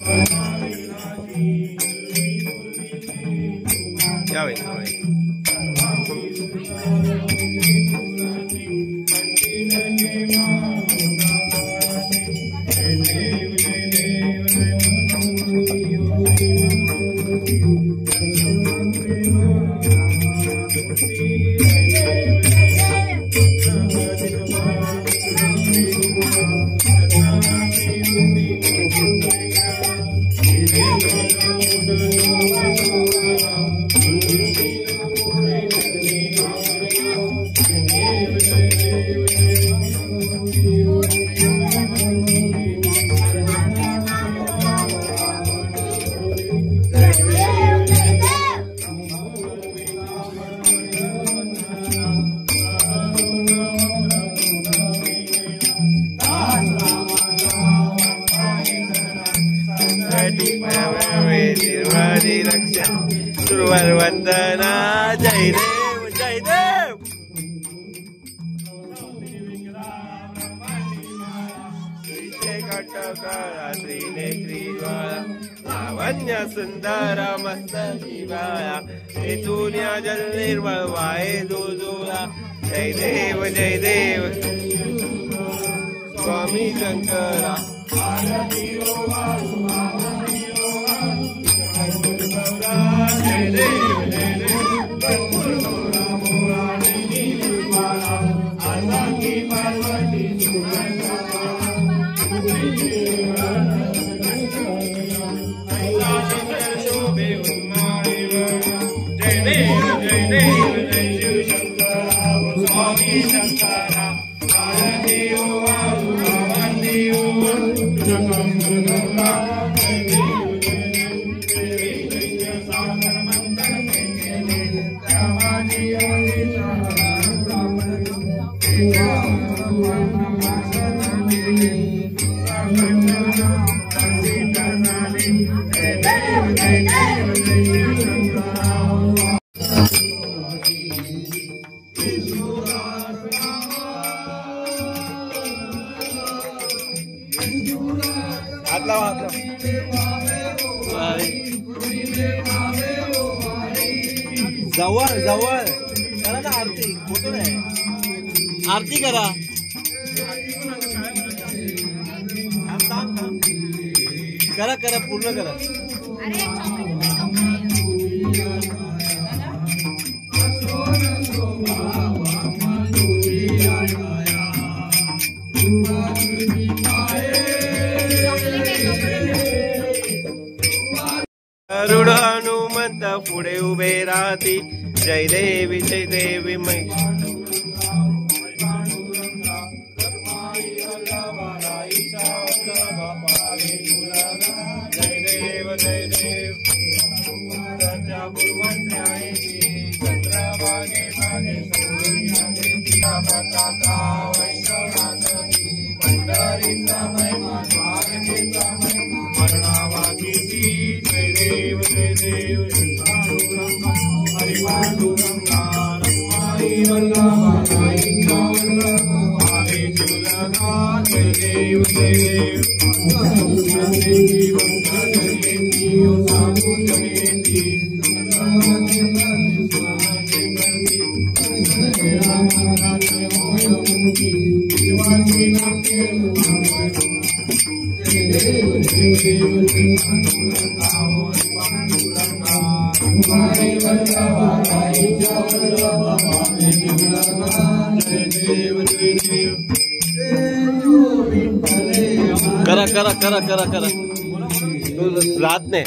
Ya ves, no ves. वंदना जय देव जय देव। लावण्य सुंदर मस्त शिवाया दुनिया जल निर्मल वाए जोजोला जय देव स्वामी शंकरा। जवळ जवळ करा ना आरती, फोटो नाही आरती करा। करा करा पूर्ण करा। गरुड हनुमंत पुढे उभे राहती जय देवी मै। करा करा करा करा करा रात ने